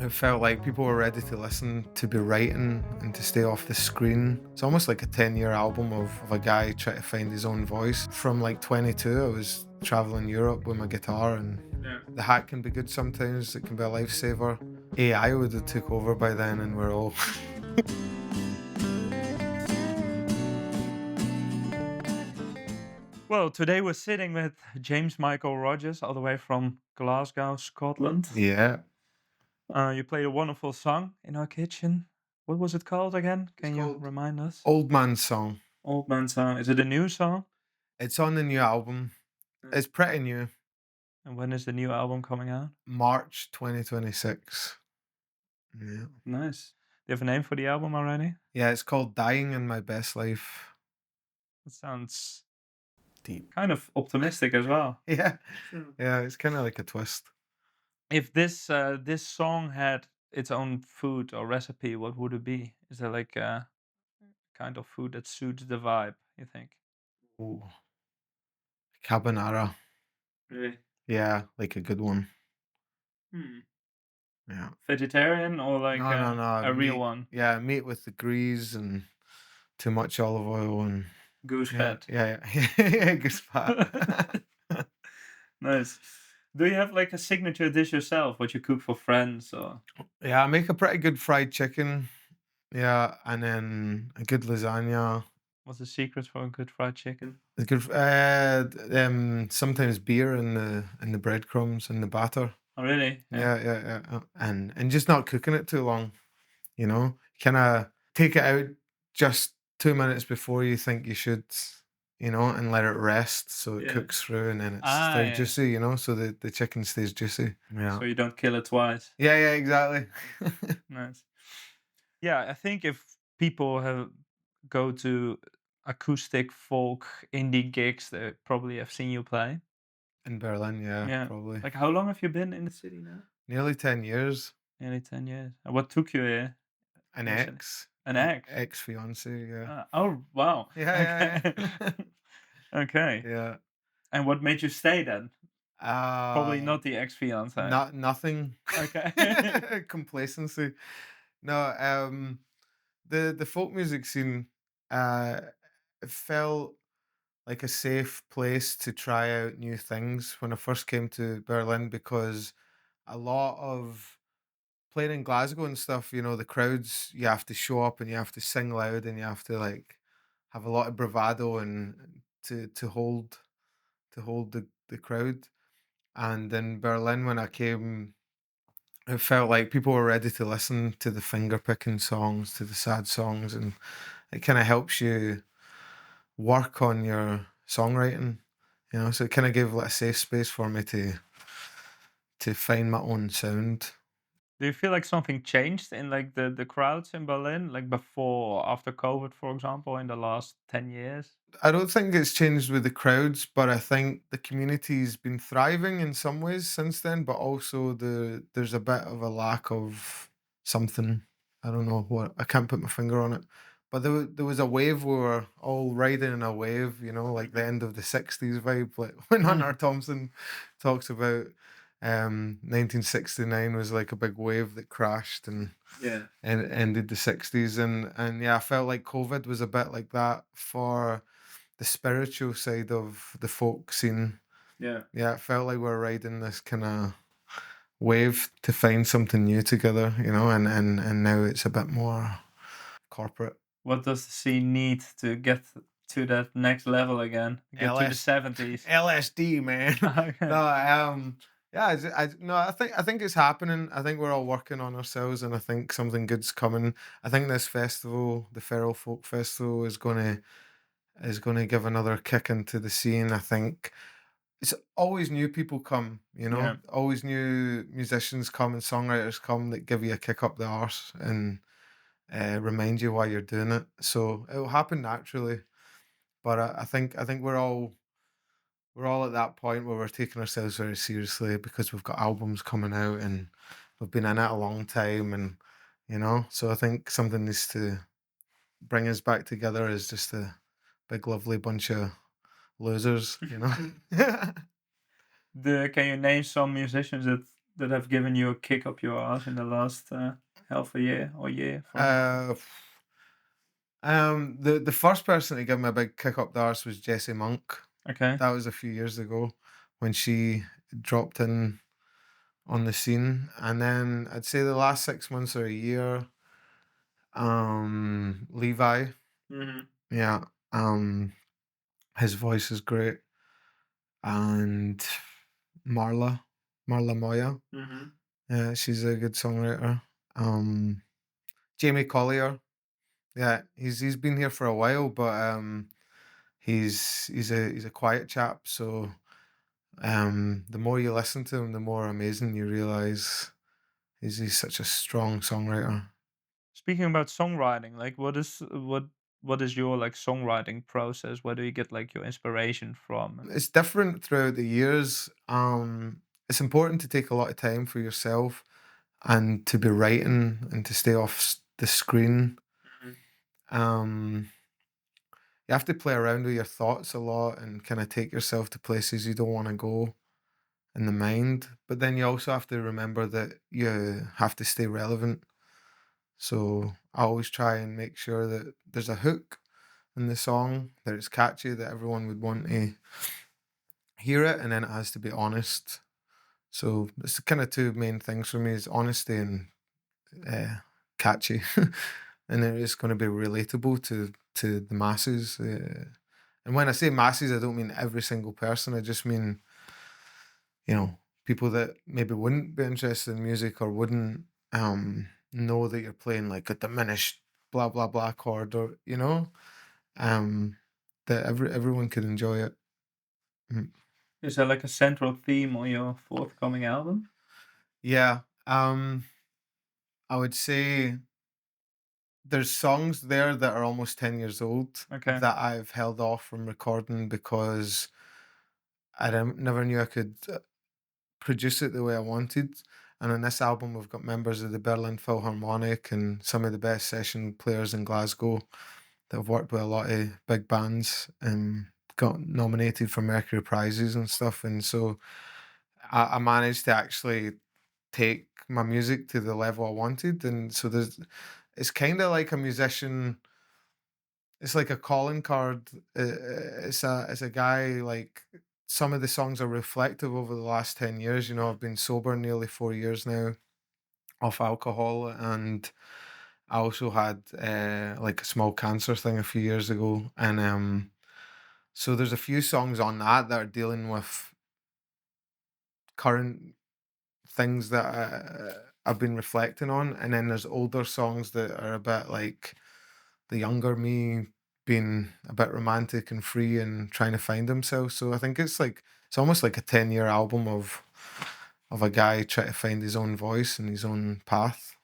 It felt like people were ready to listen, to be writing, and to stay off the screen. It's almost like a 10-year album of a guy trying to find his own voice. From like 22, I was traveling Europe with my guitar, and Yeah. the hack can be good sometimes. It can be a lifesaver. AI would have took over by then, and we're all Well, today we're sitting with James Michael Rodgers, all the way from Glasgow, Scotland. yeah. You played a wonderful song in our kitchen. What was it called again? It's Can you called remind us? Old Man Song. Old Man Song. Is it a new song? It's on the new album. It's pretty new. And when is the new album coming out? March 2026. Yeah. Nice. Do you have a name for the album already? Yeah, it's called Dying in My Best Life. It sounds Deep. kind of optimistic as well. Yeah. Yeah, it's kind of like a twist. If this song had its own food or recipe, what would it be? Is there like a kind of food that suits the vibe, you think? Ooh, carbonara. Really? Yeah, like a good one. Hmm. Yeah. Vegetarian or like No, no, no. a real Meat. one? Yeah, meat with the grease and too much olive oil and Goose yeah, fat. yeah, yeah. Yeah, good spot. Nice. Do you have like a signature dish yourself, what you cook for friends or Yeah, I make a pretty good fried chicken. Yeah, and then a good lasagna. what's the secret for a good fried chicken? A good sometimes beer in the breadcrumbs and the batter. Oh, really? Yeah. Yeah, yeah, yeah. And just not cooking it too long, you know? Kinda take it out just 2 minutes before you think you should, and let it rest so it Yeah. cooks through and then it's Ah, still yeah. juicy, so the chicken stays juicy. Yeah. So you don't kill it twice. Yeah, yeah, exactly. Nice. Yeah, I think if people have go to acoustic folk indie gigs, they probably have seen you play. In Berlin, yeah, Yeah. probably. Like how long have you been in the city now? Nearly 10 years. Nearly 10 years. And what took you here An initially? ex, An ex? ex-fiance, yeah. Oh, wow. Yeah, Okay. yeah, yeah. Okay. Yeah. And what made you stay then? Probably Uh, not the ex-fiance. nothing. Okay. Complacency. No, the folk music scene, uh, it felt like a safe place to try out new things when I first came to Berlin because a lot of playing in Glasgow and stuff, the crowds, you have to show up and you have to sing loud and you have to like have a lot of bravado and to hold the crowd. And in Berlin when I came, it felt like people were ready to listen to the finger picking songs, to the sad songs, and it kind of helps you work on your songwriting, so it kind of gave like a safe space for me to find my own sound. Do you feel like something changed in like the crowds in Berlin, like before or after COVID, for example, in the last 10 years? I don't think it's changed with the crowds, but I think the community's been thriving in some ways since then, but also there's a bit of a lack of something. I don't know what. I can't put my finger on it. But there was a wave we were all riding in a wave, like the end of the 60s vibe. Like when Hunter Thompson talks about 1969 was like a big wave that crashed Yeah. and it ended the 60s. And yeah, I felt like COVID was a bit like that for the spiritual side of the folk scene. Yeah. Yeah, it felt like we were riding this kind of wave to find something new together, and now it's a bit more corporate. What does the scene need to get to that next level again? Get to the LS 70s? LSD, man. Okay. No, yeah, no, I think it's happening. I think we're all working on ourselves, and I think something good's coming. I think this festival, the Feral Folk Festival, is gonna give another kick into the scene. I think it's always new people come, Yeah. always new musicians come and songwriters come that give you a kick up the arse and remind you why you're doing it. So it will happen naturally. But I think we're all at that point where we're taking ourselves very seriously because we've got albums coming out and we've been in it a long time, and so I think something needs to bring us back together as just a big lovely bunch of losers. Can you name some musicians that that have given you a kick up your ass in the last half a year or year, for example? Uh, the first person to give me a big kick up the arse was Jessie Monk. Okay. That was a few years ago when she dropped in on the scene, and then I'd say the last 6 months or a year, Levi. Mhm. Yeah, his voice is great, and Marla, Marla Moya. Mhm. Yeah, she's a good songwriter. Um, Jamie Collier. Yeah, he's been here for a while, but he's a quiet chap. So the more you listen to him, the more amazing you realize he's such a strong songwriter. Speaking about songwriting, like what is your like songwriting process? Where do you get like your inspiration from? And It's different throughout the years. It's important to take a lot of time for yourself and to be writing and to stay off the screen. Mhm. Um, you have to play around with your thoughts a lot and kind of take yourself to places you don't want to go in the mind. But then you also have to remember that you have to stay relevant. So I always try and make sure that there's a hook in the song, that it's catchy, that everyone would want to hear it, and then it has to be honest. So it's kind of two main things for me is honesty and uh, catchy, and then it's going to be relatable to the masses. And when I say masses, I don't mean every single person. I just mean people that maybe wouldn't be interested in music or wouldn't know that you're playing like a diminished blah blah blah chord or um that everyone could enjoy it. Mm. is there like a central theme on your forthcoming album? Yeah, I would say there's songs there that are almost 10 years old Okay. that I've held off from recording because never knew I could produce it the way I wanted. And on this album, we've got members of the Berlin Philharmonic and some of the best session players in Glasgow that have worked with a lot of big bands and got nominated for Mercury Prizes and stuff. And so I managed to actually take my music to the level I wanted. And so it's kind of like a musician. It's like a calling card. It's a guy like some of the songs are reflective over the last 10 years. I've been sober nearly 4 years now off alcohol, and I also had like a small cancer thing a few years ago. And so there's a few songs on that are dealing with current things that I've been reflecting on. And then there's older songs that are a bit like the younger me being a bit romantic and free and trying to find himself. So I think it's almost like a 10-year album of a guy trying to find his own voice and his own path.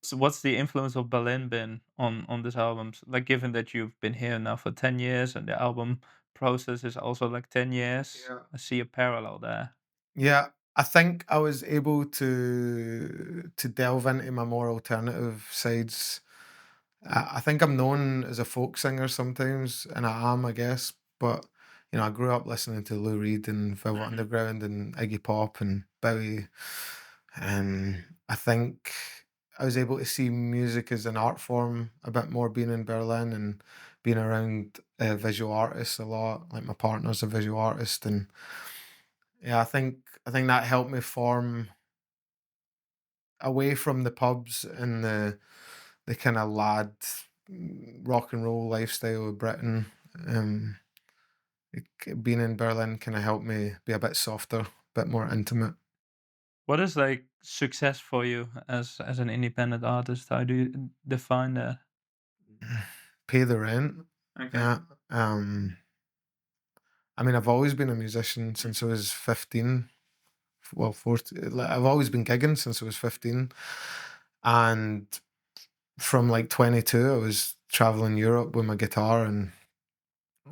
So what's the influence of Berlin been on this album? Like given that you've been here now for 10 years and the album process is also like 10 years, Yeah. I see a parallel there. Yeah, I think I was able to delve into my more alternative sides. I think I'm known as a folk singer sometimes, and I am, I guess. But I grew up listening to Lou Reed and Velvet Mhm. Underground and Iggy Pop and Bowie, and I think I was able to see music as an art form a bit more being in Berlin and being around visual artists a lot. Like my partner's a visual artist, and yeah, I think that helped me form away from the pubs and the kind of lad rock and roll lifestyle of Britain. Um, Being in Berlin kind of helped me be a bit softer, a bit more intimate. What is like success for you as an independent artist? How do you define that? Pay the rent. Okay. Yeah. I mean, I've always been a musician since I Mhm. was 15. Well, 14. Like, I've always been gigging since I was 15. And from like 22, I was traveling Europe with my guitar, and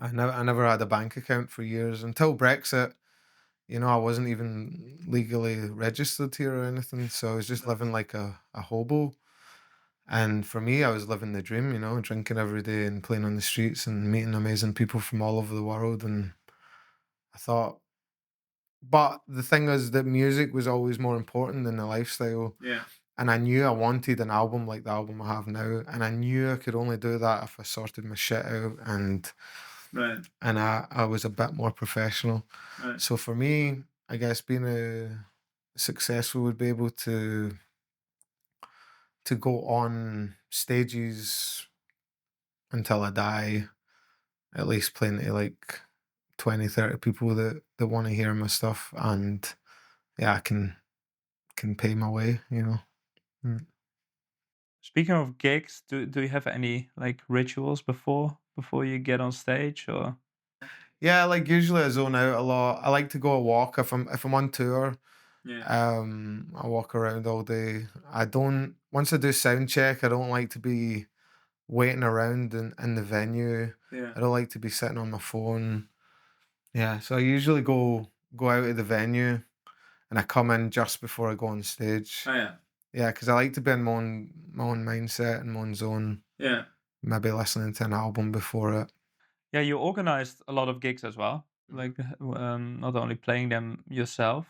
I never had a bank account for years until Brexit. I wasn't even legally registered here or anything, so I was just living like a hobo. And for me, I was living the dream, drinking every day and playing on the streets and meeting amazing people from all over the world. And I thought, but the thing is that music was always more important than the lifestyle, Yeah. and I knew I wanted an album like the album I have now, and I knew I could only do that if I sorted my shit out Right. and I was a bit more professional. Right. So for me, I guess being a successful would be able to go on stages until I die, at least playing to like 20, 30 people that want to hear my stuff, and yeah, I can pay my way, you know. Mm. Speaking of gigs, do you have any like rituals before you get on stage or? Yeah, like usually I zone out a lot. I like to go a walk if I'm on tour. Yeah. I walk around all day. I don't once I do sound check, I don't like to be waiting around in the venue. Yeah. I don't like to be sitting on my phone. Yeah, so I usually go out of the venue and I come in just before I go on stage. Oh yeah. Yeah, because I like to be in my own mindset and my own zone. Yeah. Maybe listening to an album before it. Yeah, you organized a lot of gigs as well, Mhm. like not only playing them yourself.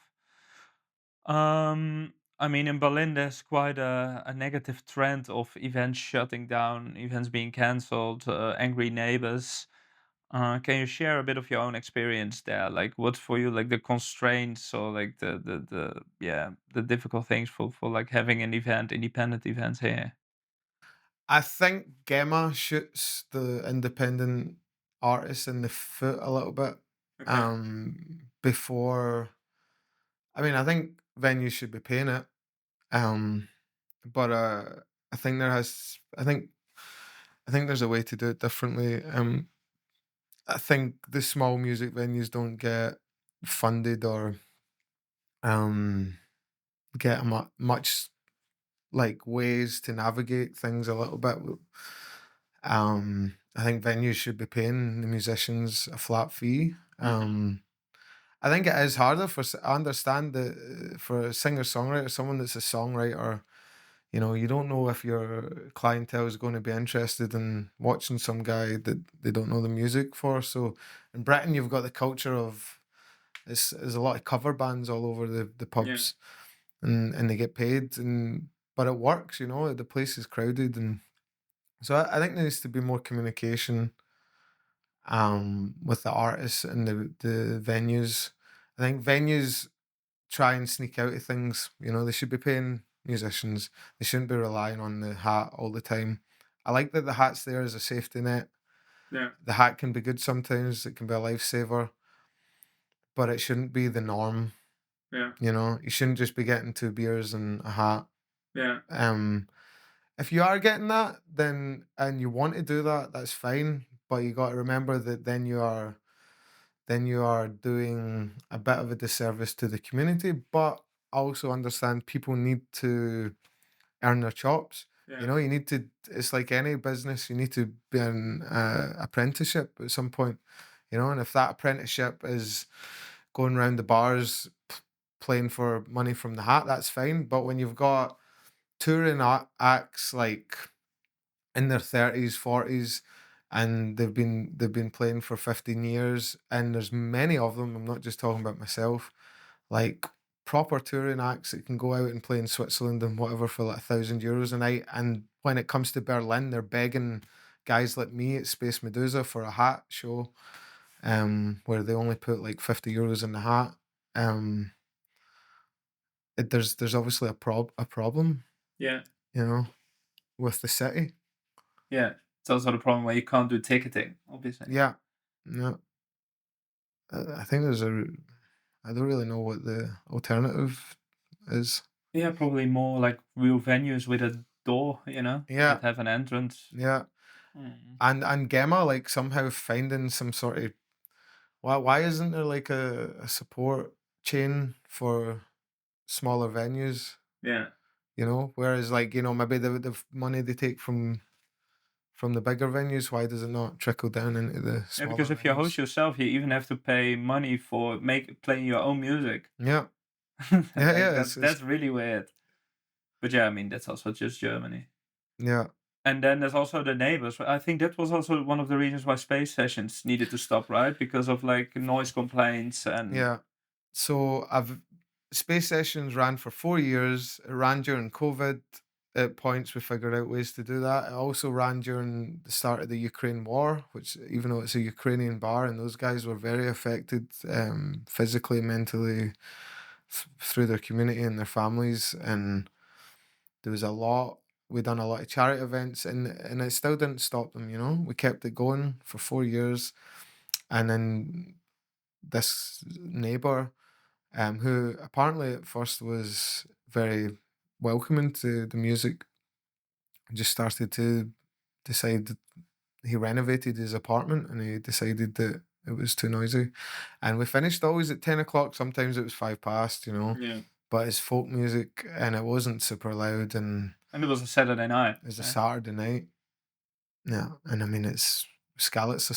I mean, in Berlin, there's quite a negative trend of events shutting down, events being cancelled, angry neighbors. Can you share a bit of your own experience there? Like, what's for you like the constraints or like the yeah the difficult things for like having an event, independent events here? I think GEMA shoots the independent artists in the foot a little bit. Okay. Before I mean, I think venues should be paying it. Um, but I think there has. I think there's a way to do it differently. I think the small music venues don't get funded or um get much like ways to navigate things a little bit. I think venues should be paying the musicians a flat fee. Mhm. I think it is harder I understand that for a singer-songwriter, someone that's a songwriter, you don't know if your clientele is going to be interested in watching some guy that they don't know the music for. So in Britain, you've got the culture of there's a lot of cover bands all over the Yeah. pubs, and they get paid, but it works. The place is crowded, and so I think there needs to be more communication with the artists and the venues. I think venues try and sneak out of things. They should be paying musicians. They shouldn't be relying on the hat all the time. I like that the hat's there as a safety net. Yeah. The hat can be good sometimes. It can be a lifesaver, but it shouldn't be the norm. Yeah. You shouldn't just be getting two beers and a hat. Yeah. Um, if you are getting that, then and you want to do that, that's fine. But you got to remember that then you are doing a bit of a disservice to the community. But I also understand people need to earn their chops. Yeah. You need to. It's like any business. You need to be an apprenticeship at some point. And if that apprenticeship is going around the bars playing for money from the hat, that's fine. But when you've got touring acts like in their 30s, 40s, and they've been playing for 15 years, and there's many of them. I'm not just talking about myself. Like proper touring acts that can go out and play in Switzerland and whatever for like €1,000 a night. And when it comes to Berlin, they're begging guys like me at Space Medusa for a hat show, where they only put like €50 in the hat. Um, there's obviously a problem, Yeah. you know, with the city. Yeah. It's also the problem where you can't do ticketing, obviously. Yeah, no, I think I don't really know what the alternative is. Yeah, probably more like real venues with a door, Yeah, that have an entrance. yeah. Mm. And Gemma like somehow finding some sort of why isn't there like a support chain for smaller venues? Yeah. Whereas like maybe the money they take from the bigger venues, why does it not trickle down into the Yeah, because smaller if you host venues? yourself, you even have to pay money for make playing your own music. Yeah, yeah, Like yeah. It's that's really weird. But yeah, I mean that's also just Germany. yeah, And then there's also the neighbors. I think that was also one of the reasons why space sessions needed to stop, right? Because of like noise complaints and yeah. So I've space sessions ran for 4 years. It ran during COVID. At points we figured out ways to do that. It also ran during the start of the Ukraine war, which even though it's a Ukrainian bar and those guys were very affected physically, mentally through their community and their families. And there was a lot we done a lot of charity events and it still didn't stop them, you know. We kept it going for 4 years. And then this neighbor who apparently at first was very welcoming to the music, just started to decide that he renovated his apartment and he decided that it was too noisy. And we finished always at 10 o'clock, sometimes it was five past, you know, Yeah. but it's folk music and it wasn't super loud and And it was a Saturday night, it was a right? Saturday night. Yeah. And I mean, it's Skalitz.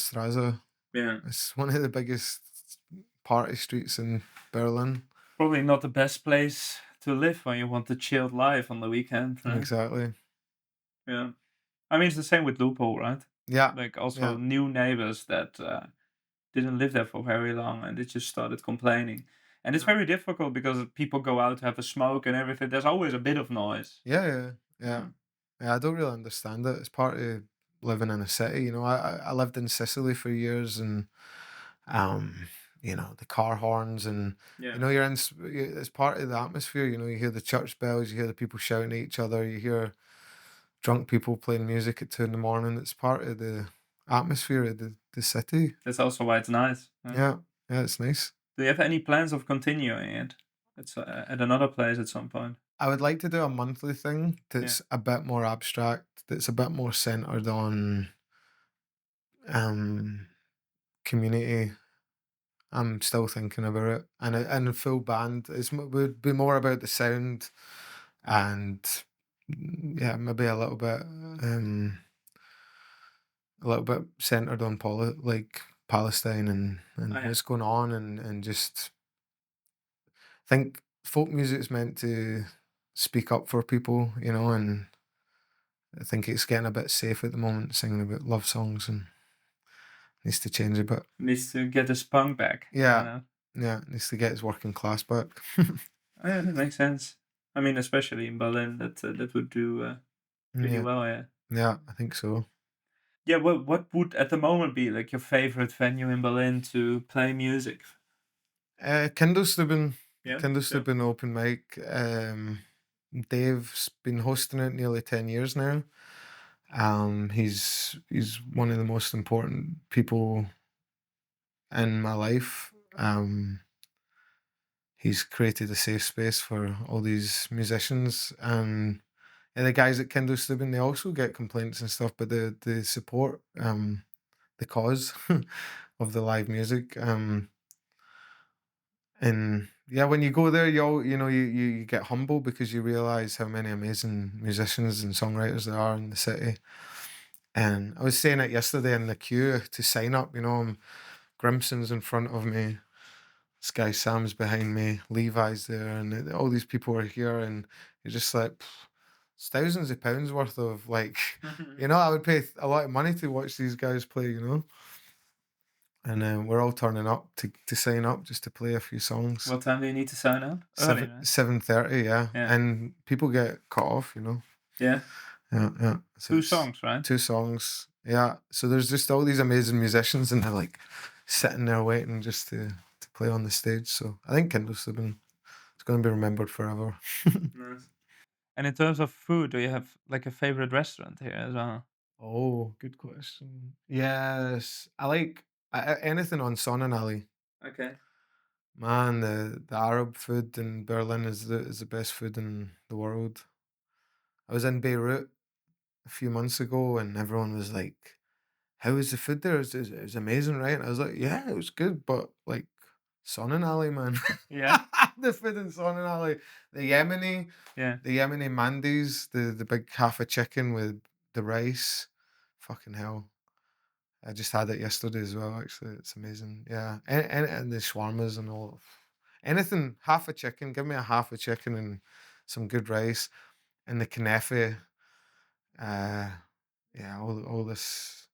Yeah. It's one of the biggest party streets in Berlin. Probably not the best place to live when you want a chilled life on the weekend, right? Exactly. Yeah. I mean, it's the same with Loophole, right? Yeah. Like, also Yeah. new neighbors that didn't live there for very long and they just started complaining. And it's Yeah. very difficult because people go out to have a smoke and everything. There's always a bit of noise. Yeah, yeah, yeah. Yeah. Yeah, I don't really understand it. It's part of living in a city, you know. I lived in Sicily for years, and um, you know, the car horns, and you Yeah. know, it's part of the atmosphere. You know, you hear the church bells, you hear the people shouting at each other, you hear drunk people playing music at 2 in the morning. It's part of the atmosphere of the city. That's also why it's nice. Yeah. Yeah, yeah, it's nice. Do you have any plans of continuing it? It's at another place at some point. I would like to do a monthly thing Yeah. that's a bit more abstract, that's a bit more centered on um community. I'm still thinking about it, and a full band would be more about the sound and yeah, maybe a little bit centered on like Palestine Oh and yeah. what's going on and just think folk music's meant to speak up for people, you know, and I think it's getting a bit safe at the moment, singing about love songs and needs to change a bit. Needs to get his punk back. Yeah, yeah, needs to get his working class back. Oh, yeah, that makes sense. I mean, especially in Berlin, that would do pretty Yeah, well. Yeah. yeah, I think so. Yeah. What would at the moment be like your favorite venue in Berlin to play music? Kindlestubben, Yeah. Yeah. Kindlestubben open mic. Dave's been hosting it nearly 10 years now. He's one of the most important people in my life. He's created a safe space for all these musicians, and the guys at Kindlestubben they also get complaints and stuff, but the support the cause of the live music. And yeah, when you go there, you get humble because you realize how many amazing musicians and songwriters there are in the city. And I was saying it yesterday in the queue to sign up. You know, Grimson's in front of me, this guy Sam's behind me, Levi's there, and all these people are here, and you're just like, it's thousands of pounds worth of like, you know, I would pay a lot of money to watch these guys play. You know, and we're all turning up to sign up just to play a few songs. What time do you need to sign up? Early, Seven right? 7:30, yeah, Yeah. and people get cut off, you know. Yeah. Yeah, yeah. So Two it's songs, right? 2 songs. Yeah, so there's just all these amazing musicians, and they're, like, sitting there waiting just to play on the stage, so I think Kindlestubben is gonna be remembered forever. Nice. And in terms of food, do you have like a favorite restaurant here as well? Oh, good question. Yes, I like anything on Sonnenallee. Okay. Man, the Arab food in Berlin is the best food in the world. I was in Beirut a few months ago, and everyone was like, "How was the food there? It was amazing, right?" And I was like, "Yeah, it was good, but like Sonnenallee, man, Yeah. the food in Sonnenallee, the Yemeni, Yeah. the Yemeni mandis, the big half a chicken with the rice, fucking hell." I just had it yesterday as well. Actually, it's amazing. Yeah, and the shawarmas and all. Anything half a chicken. Give me a half a chicken and some good rice and the knafe. Uh, yeah, all this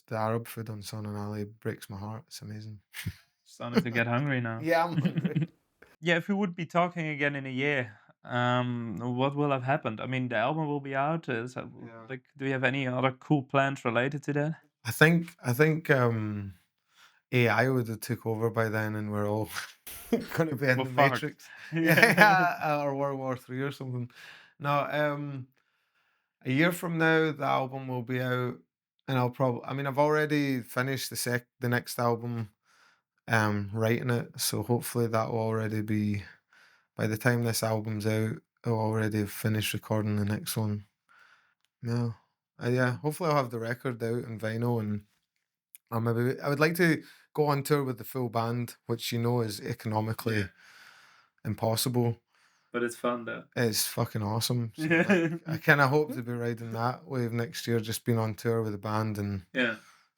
the Arab food on Son and Ali breaks my heart. It's amazing. Starting to get hungry now. Yeah, I'm hungry. Yeah, if we would be talking again in a year, what will have happened? I mean, the album will be out. Yeah. Like, do you have any other cool plans related to that? I think AI would have took over by then, and we're all gonna be in We're the fucked. Matrix. Yeah. Yeah, or World War III or something. No, a year from now, the album will be out, and I mean, I've already finished the next album, writing it, so hopefully that will already be by the time this album's out, I'll already have finished recording the next one. Yeah. Yeah, hopefully I'll have the record out in vinyl, and maybe I would like to go on tour with the full band, which is economically impossible. But it's fun though. It's fucking awesome. So like Yeah. I kinda hope to be riding that wave next year, just being on tour with the band and Yeah.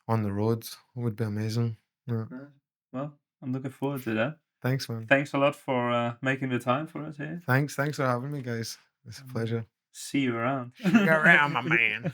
on the road would be amazing. Yeah. Right. Well, I'm looking forward to that. Thanks, man. Thanks a lot for making the time for us here. Thanks for having me, guys. It's a And pleasure. see you around. See you around, my man.